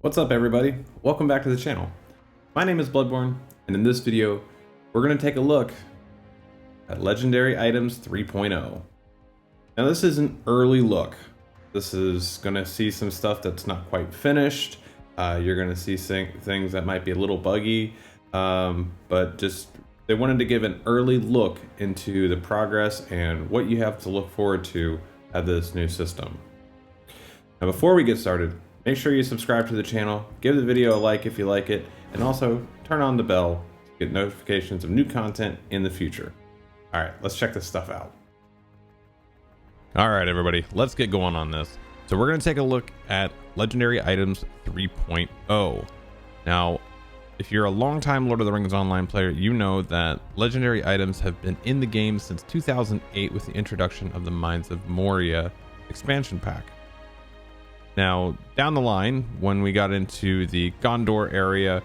What's up everybody? Welcome back to the channel. My name is Bludborn, and in this video, we're going to take a look at Legendary Items 3.0. Now this is an early look. This is going to see some stuff that's not quite finished. You're going to see things that might be a little buggy, but just they wanted to give an early look into the progress and what you have to look forward to at this new system. Now before we get started, make sure you subscribe to the channel, give the video a like if you like it, and also turn on the bell to get notifications of new content in the future. All right, let's check this stuff out. All right, everybody, let's get going on this. So we're going to take a look at Legendary Items 3.0. Now, if you're a longtime Lord of the Rings Online player, you know that Legendary Items have been in the game since 2008 with the introduction of the Mines of Moria expansion pack. Now, down the line, when we got into the Gondor area,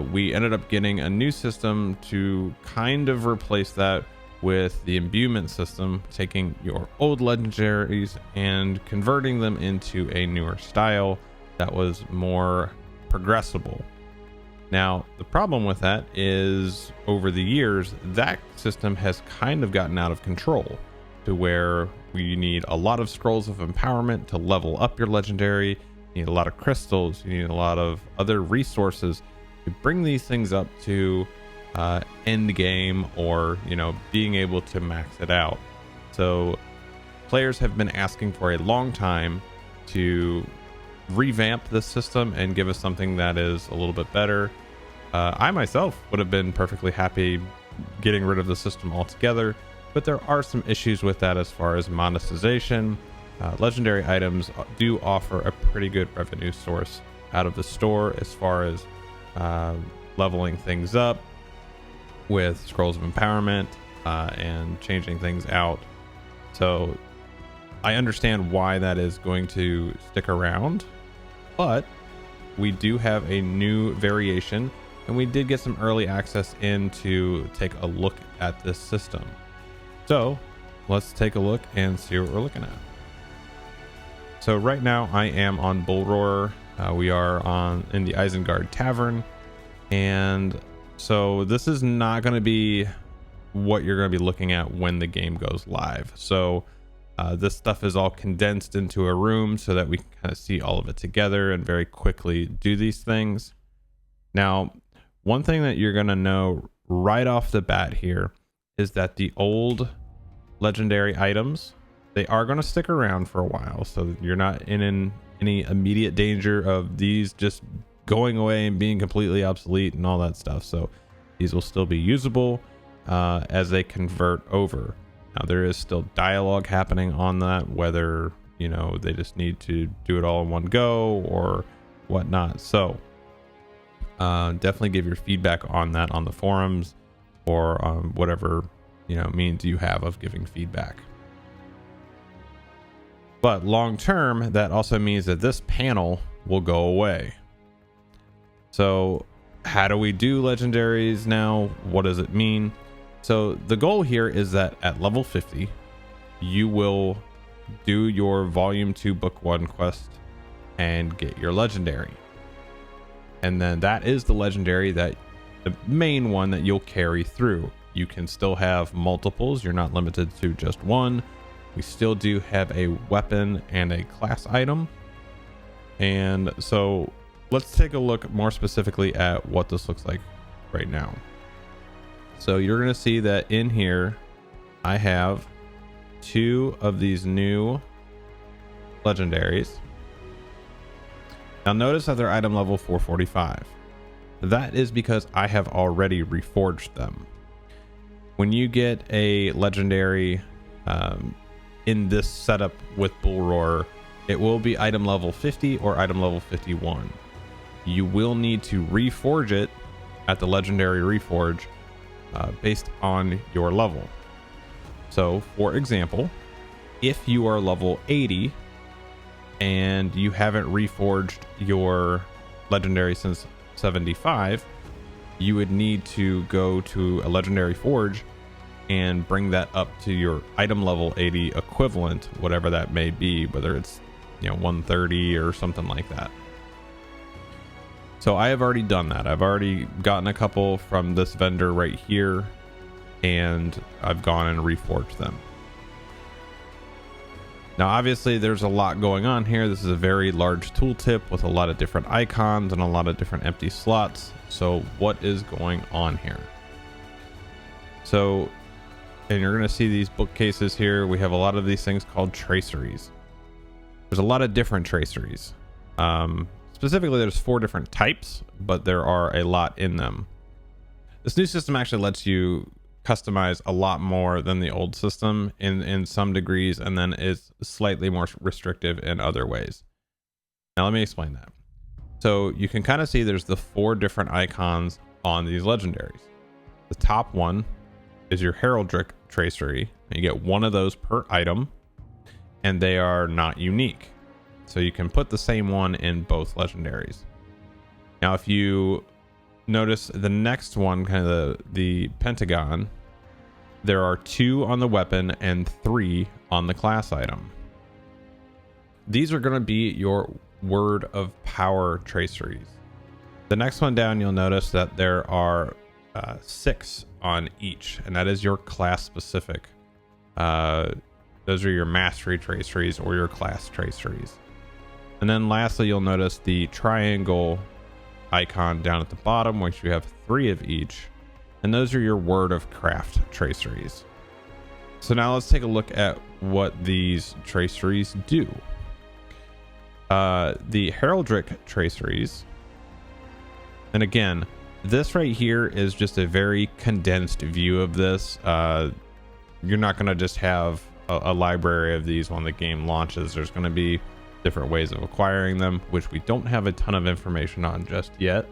we ended up getting a new system to kind of replace that with the imbuement system, taking your old legendaries and converting them into a newer style that was more progressible. Now, the problem with that is over the years, that system has kind of gotten out of control to where you need a lot of scrolls of empowerment to level up your legendary. You need a lot of crystals, you need a lot of other resources to bring these things up to end game, or being able to max it out. So players have been asking for a long time to revamp this system and give us something that is a little bit better. I myself would have been perfectly happy getting rid of the system altogether, but there are some issues with that as far as monetization. Legendary items do offer a pretty good revenue source out of the store as far as leveling things up with scrolls of empowerment and changing things out. So I understand why that is going to stick around, but we do have a new variation, and we did get some early access in to take a look at this system. So let's take a look and see what we're looking at. So right now I am on Bullroarer. We are in the Isengard Tavern, and so this is not going to be what you're going to be looking at when the game goes live. So this stuff is all condensed into a room so that we can kind of see all of it together and very quickly do these things. Now, one thing that you're going to know right off the bat here is that the old legendary items, they are going to stick around for a while, so you're not in any immediate danger of these just going away and being completely obsolete and all that stuff. So these will still be usable as they convert over. Now there is still dialogue happening on that, whether they just need to do it all in one go or whatnot. So definitely give your feedback on that on the forums, or whatever means you have of giving feedback. But long term, that also means that this panel will go away. So how do we do legendaries now? What does it mean? So the goal here is that at level 50 you will do your volume 2 book 1 quest and get your legendary, and then that is the legendary, that the main one that you'll carry through. You can still have multiples, you're not limited to just one. We still do have a weapon and a class item. And so let's take a look more specifically at what this looks like right now. So you're going to see that in here I have 2 of these new legendaries. Now notice that they're item level 445. That is because I have already reforged them. When you get a legendary in this setup with Bullroarer, it will be item level 50 or item level 51. You will need to reforge it at the legendary reforge based on your level. So for example, if you are level 80 and you haven't reforged your legendary since 75, you would need to go to a legendary forge and bring that up to your item level 80 equivalent, whatever that may be, whether it's 130 or something like that. So I have already done that. I've already gotten a couple from this vendor right here, and I've gone and reforged them. Now, obviously, there's a lot going on here. This is a very large tooltip with a lot of different icons and a lot of different empty slots. So what is going on here? So, and you're going to see these bookcases here. We have a lot of these things called traceries. There's a lot of different traceries. Specifically, there's 4 different types, but there are a lot in them. This new system actually lets you customize a lot more than the old system in some degrees, and then is slightly more restrictive in other ways. Now let me explain that. So you can kind of see there's the 4 different icons on these legendaries. The top one is your heraldic tracery, and you get 1 of those per item, and they are not unique, so you can put the same one in both legendaries. Now if you notice the next one, kind of the pentagon, there are 2 on the weapon and 3 on the class item. These are going to be your word of power traceries. The next one down, you'll notice that there are 6 on each, and that is your class specific. Those are your mastery traceries or your class traceries. And then lastly, you'll notice the triangle icon down at the bottom, which you have 3 of each, and those are your word of craft traceries. So now let's take a look at what these traceries do. The heraldic traceries, and again, this right here is just a very condensed view of this. You're not going to just have a library of these when the game launches. There's going to be different ways of acquiring them, which we don't have a ton of information on just yet.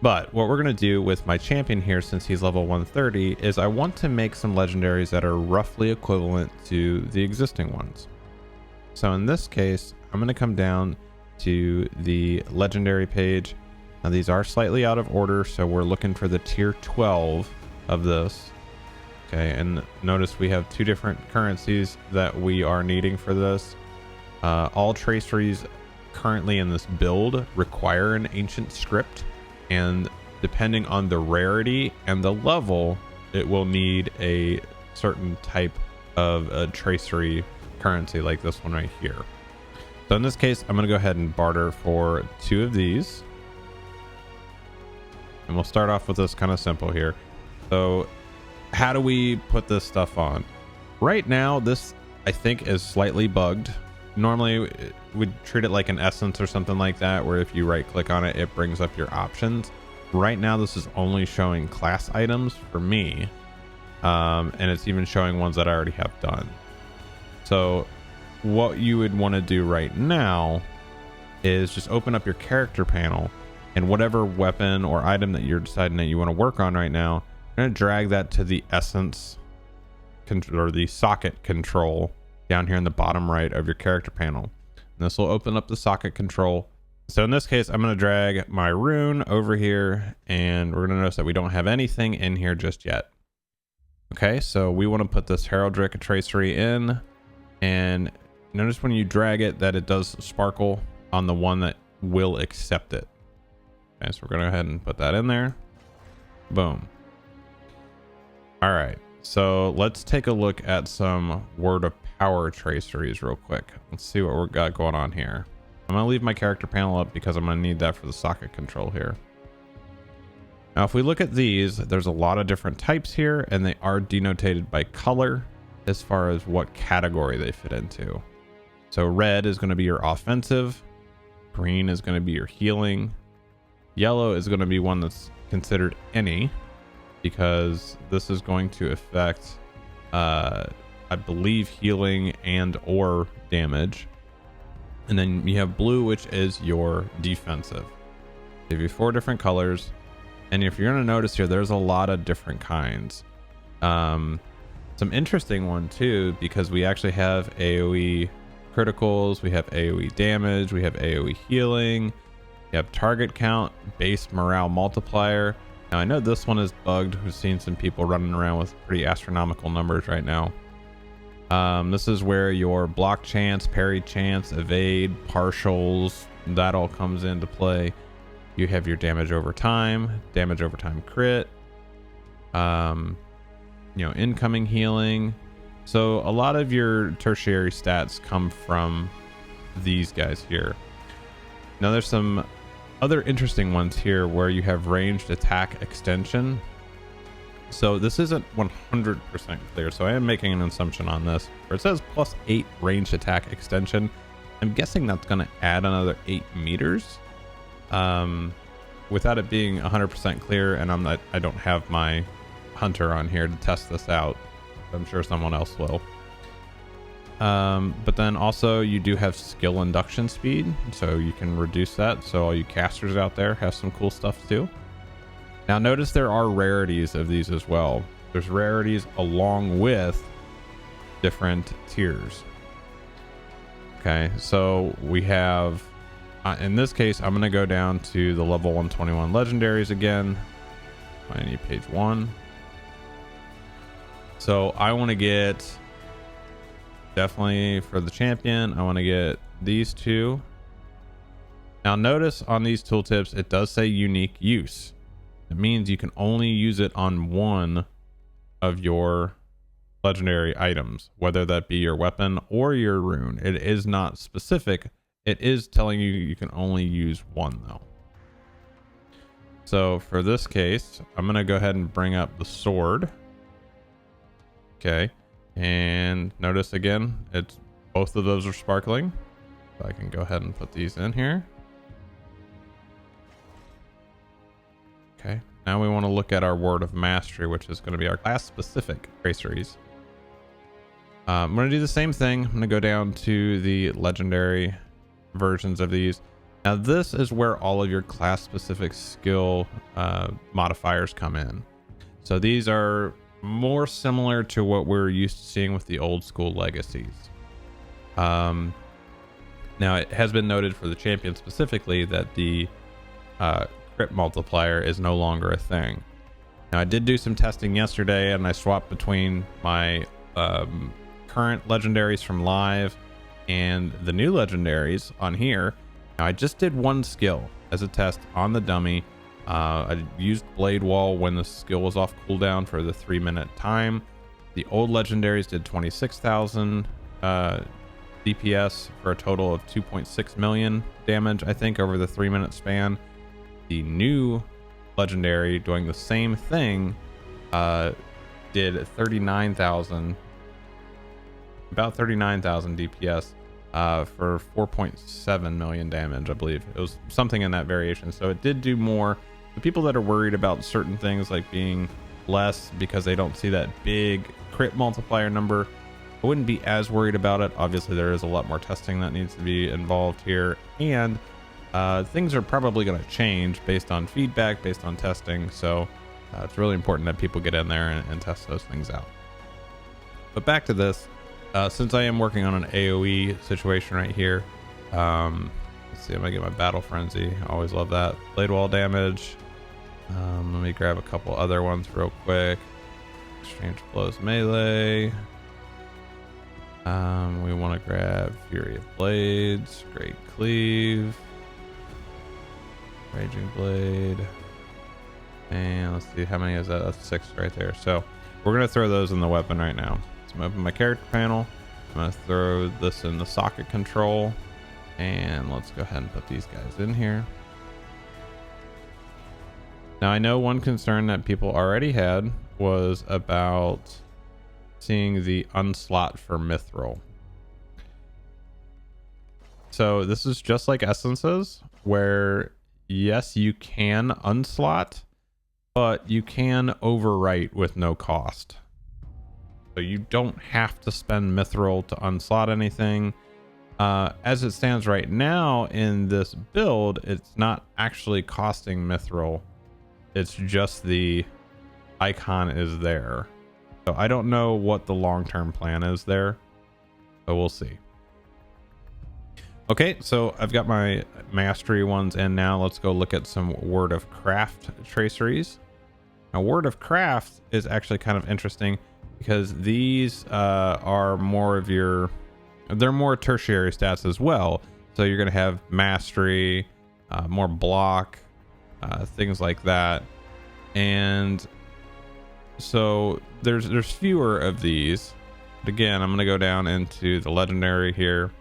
But what we're going to do with my champion here, since he's level 130, is I want to make some legendaries that are roughly equivalent to the existing ones. So in this case, I'm going to come down to the legendary page. Now these are slightly out of order, so we're looking for the tier 12 of this. Okay, and notice we have 2 different currencies that we are needing for this. All traceries currently in this build require an ancient script, and depending on the rarity and the level, it will need a certain type of a tracery currency like this one right here. So in this case, I'm going to go ahead and barter for 2 of these, and we'll start off with this kind of simple here. So how do we put this stuff on? Right now, this I think is slightly bugged. Normally we'd treat it like an essence or something like that, where if you right click on it, it brings up your options. Right now this is only showing class items for me, and it's even showing ones that I already have done. So what you would want to do right now is just open up your character panel, and whatever weapon or item that you're deciding that you want to work on right now, you're going to drag that to the essence or the socket control down here in the bottom right of your character panel. And this will open up the socket control. So in this case, I'm going to drag my rune over here, and we're going to notice that we don't have anything in here just yet. Okay, so we want to put this heraldic tracery in, and notice when you drag it that it does sparkle on the one that will accept it. Okay, so we're going to go ahead and put that in there. Boom. All right, so let's take a look at some word of power traceries real quick. Let's see what we've got going on here. I'm going to leave my character panel up because I'm going to need that for the socket control here. Now, if we look at these, there's a lot of different types here, and they are denotated by color as far as what category they fit into. So red is going to be your offensive, green is going to be your healing, yellow is going to be one that's considered any, because this is going to affect I believe healing and or damage. And then you have blue, which is your defensive. They have 4 different colors, and if you're going to notice here, there's a lot of different kinds. Some interesting one too, because we actually have AoE criticals, we have AoE damage, we have AoE healing, we have target count, base morale multiplier. Now I know this one is bugged. We've seen some people running around with pretty astronomical numbers right now. This is where your block chance, parry chance, evade, partials, that all comes into play. You have your damage over time crit, incoming healing. So a lot of your tertiary stats come from these guys here. Now there's some other interesting ones here where you have ranged attack extension. So this isn't 100% clear, so I am making an assumption on this where it says +8 ranged attack extension. I'm guessing that's going to add another 8 meters, without it being 100% clear. And I don't have my hunter on here to test this out. I'm sure someone else will. But then also you do have skill induction speed, so you can reduce that. So all you casters out there have some cool stuff too. Now notice there are rarities of these as well. There's rarities along with different tiers. Okay, so we have, in this case, I'm going to go down to the level 121 legendaries again. I need page 1. So I want to get, definitely for the champion, I want to get these two. Now notice on these tooltips, it does say unique use. It means you can only use it on one of your legendary items, whether that be your weapon or your rune. It is not specific. It is telling you you can only use one though. So for this case, I'm going to go ahead and bring up the sword. Okay. And notice again, it's both of those are sparkling. So I can go ahead and put these in here. Okay, now we want to look at our word of mastery, which is going to be our class specific traceries. I'm going to do the same thing. I'm going to go down to the legendary versions of these. Now this is where all of your class specific skill modifiers come in. So these are more similar to what we're used to seeing with the old school legacies. Now it has been noted for the champion specifically that the crit multiplier is no longer a thing. Now I did do some testing yesterday and I swapped between my current legendaries from live and the new legendaries on here. Now I just did one skill as a test on the dummy. I used Blade Wall when the skill was off cooldown for the 3-minute time. The old legendaries did 26,000 DPS for a total of 2.6 million damage, I think, over the 3-minute span. The new legendary doing the same thing did 39,000, about 39,000 DPS for 4.7 million damage, I believe. It was something in that variation. So it did do more. The people that are worried about certain things like being less because they don't see that big crit multiplier number, I wouldn't be as worried about it. Obviously there is a lot more testing that needs to be involved here, and things are probably going to change based on feedback, based on testing. So it's really important that people get in there and test those things out. But back to this, since I am working on an AoE situation right here, let's see, I'm gonna get my battle frenzy. I always love that. Blade wall damage. Let me grab a couple other ones real quick. Exchange blows melee. We want to grab Fury of Blades, Great Cleave, Raging Blade, and let's see, how many is that? That's 6 right there. So we're gonna throw those in the weapon right now. So I'm open my character panel. I'm gonna throw this in the socket control, and let's go ahead and put these guys in here. Now I know one concern that people already had was about seeing the unslot for mithril. So this is just like essences, where yes, you can unslot, but you can overwrite with no cost. So you don't have to spend mithril to unslot anything. As it stands right now in this build, it's not actually costing mithril. It's just the icon is there. So I don't know what the long-term plan is there, but we'll see. Okay, so I've got my mastery ones in now. Let's go look at some Word of Craft traceries. Now, Word of Craft is actually kind of interesting because these are more of your, they're more tertiary stats as well. So you're going to have mastery, more block, things like that. And so there's fewer of these. But again, I'm going to go down into the legendary here,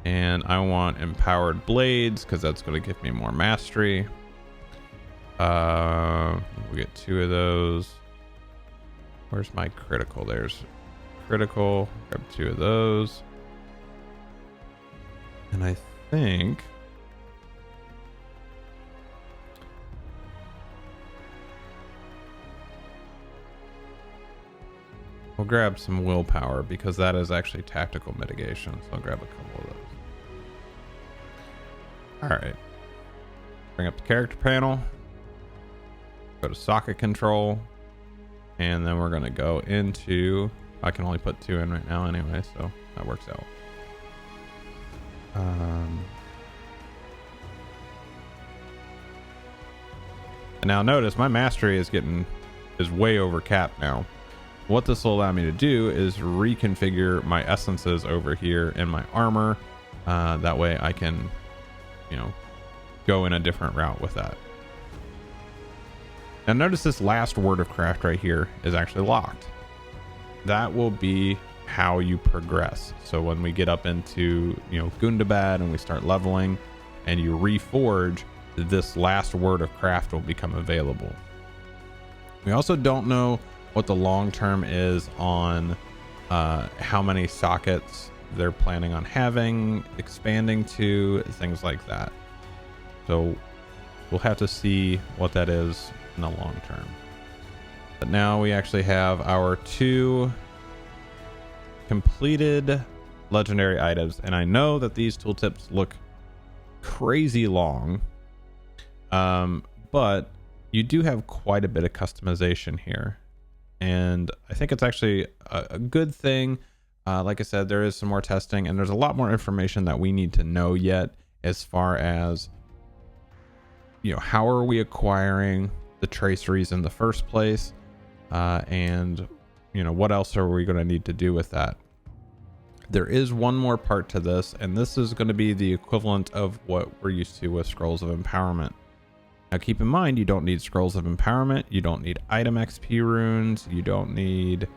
and I want empowered blades because that's going to give me more mastery. We get 2 of those. Where's my critical? There's critical. Grab 2 of those. And I think we'll grab some willpower because that is actually tactical mitigation. So I'll grab a couple of those. All right. Bring up the character panel. Go to socket control. And then we're going to go into... I can only put 2 in right now anyway, so that works out. And now notice my mastery is way over cap now. What this will allow me to do is reconfigure my essences over here in my armor. That way I can, go in a different route with that. Now notice this last word of craft right here is actually locked. That will be how you progress. So when we get up into, Gundabad and we start leveling and you reforge, this last word of craft will become available. We also don't know what the long term is on how many sockets they're planning on having, expanding to, things like that. So we'll have to see what that is in the long term. But now we actually have our 2 completed legendary items, and I know that these tooltips look crazy long, but you do have quite a bit of customization here, and I think it's actually a good thing. Like I said, there is some more testing, and there's a lot more information that we need to know yet as far as how are we acquiring the traceries in the first place, and what else are we going to need to do with that. There is one more part to this, and this is going to be the equivalent of what we're used to with scrolls of empowerment. Now keep in mind, you don't need scrolls of empowerment, you don't need item XP runes, you don't need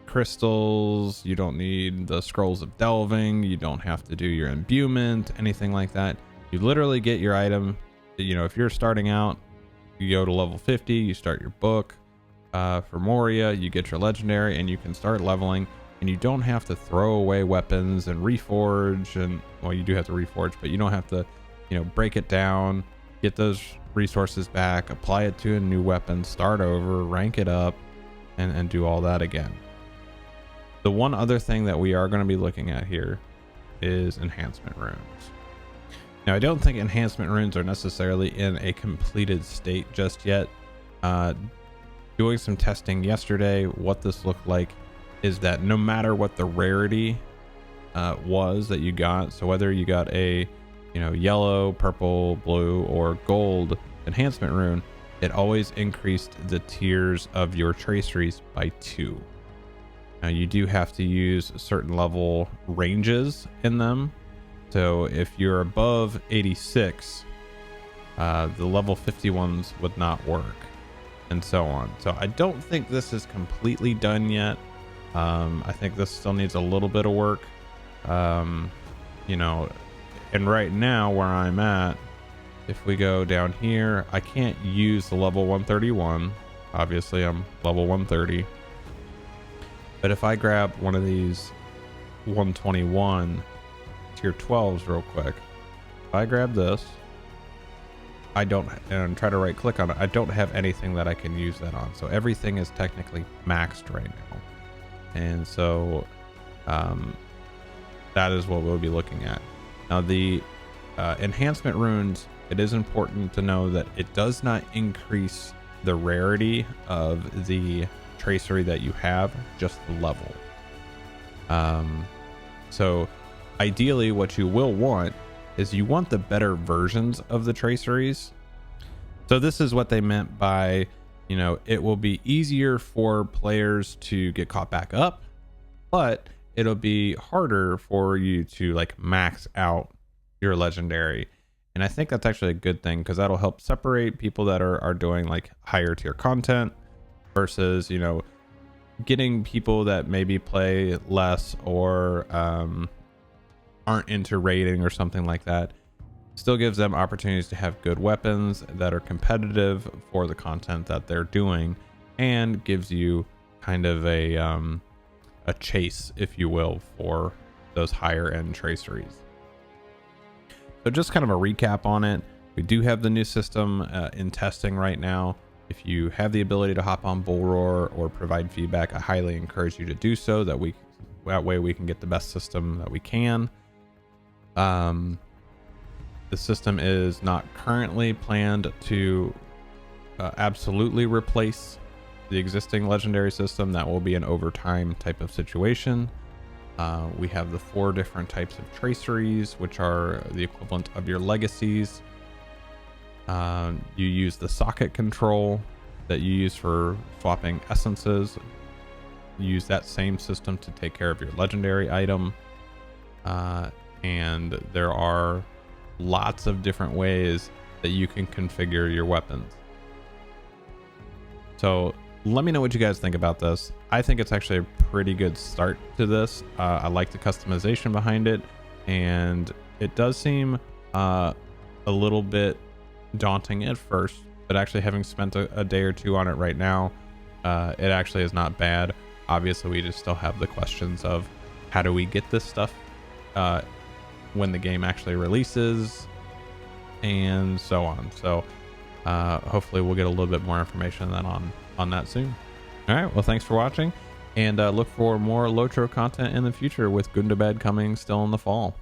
crystals, you don't need the scrolls of delving, you don't have to do your imbuement, anything like that. You literally get your item. If you're starting out, you go to level 50, you start your book. For Moria, you get your legendary and you can start leveling, and you don't have to throw away weapons and reforge, and well, you do have to reforge, but you don't have to break it down, get those resources back, apply it to a new weapon, start over, rank it up, and do all that again. The one other thing that we are going to be looking at here is Enhancement Runes. Now, I don't think Enhancement Runes are necessarily in a completed state just yet. Doing some testing yesterday, what this looked like is that no matter what the rarity was that you got, so whether you got a yellow, purple, blue, or gold enhancement rune, it always increased the tiers of your traceries by 2. Now you do have to use certain level ranges in them. So if you're above 86, the level 50 ones would not work, and so on. So I don't think this is completely done yet. I think this still needs a little bit of work. And right now where I'm at, if we go down here, I can't use the level 131. Obviously I'm level 130. But if I grab one of these 121 tier 12s real quick, if I grab this, I don't, and try to right click on it, I don't have anything that I can use that on. So everything is technically maxed right now. And so that is what we'll be looking at. Now the enhancement runes, it is important to know that it does not increase the rarity of the tracery that you have, just the level. So ideally what you will want is you want the better versions of the traceries. So this is what they meant by, it will be easier for players to get caught back up, but it'll be harder for you to like max out your legendary. And I think that's actually a good thing, because that'll help separate people that are doing like higher tier content versus, you know, getting people that maybe play less or aren't into raiding or something like that. Still gives them opportunities to have good weapons that are competitive for the content that they're doing, and gives you kind of a chase, if you will, for those higher end traceries. So just kind of a recap on it. We do have the new system in testing right now. If you have the ability to hop on Bullroarer or provide feedback, I highly encourage you to do so. That way we can get the best system that we can. The system is not currently planned to absolutely replace the existing legendary system. That will be an overtime type of situation. We have the 4 different types of traceries, which are the equivalent of your legacies. You use the socket control that you use for swapping essences. You use that same system to take care of your legendary item. And there are lots of different ways that you can configure your weapons. So let me know what you guys think about this. I think it's actually a pretty good start to this. I like the customization behind it, and it does seem a little bit daunting at first, but actually having spent a day or two on it right now, it actually is not bad. Obviously, we just still have the questions of how do we get this stuff when the game actually releases, and so on. So hopefully we'll get a little bit more information then on that soon. All right, well, thanks for watching, and look for more LOTRO content in the future, with Good to Bad coming still in the fall.